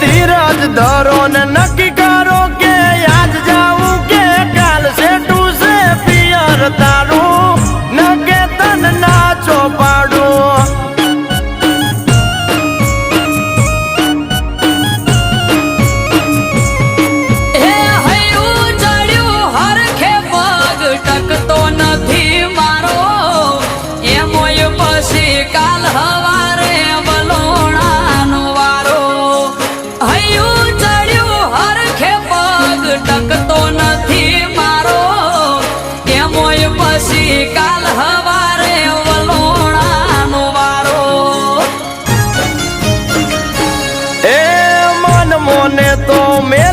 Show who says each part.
Speaker 1: ધીરજ ધરો ને નક્કી કરો કે આજ જાવું કે કાલ સેટું છે પિયર તારું નકે તન નાચો પાડું
Speaker 2: ટકતો નથી મારો એમોય પછી કાલ હવારે વલોણાનો વારો હૈયું ચડ્યું હરખે પગ ટકતો નથી મારો એમોય પછી કાલ હવારે વલોણાનો વારો
Speaker 1: એ મન મોને તો મે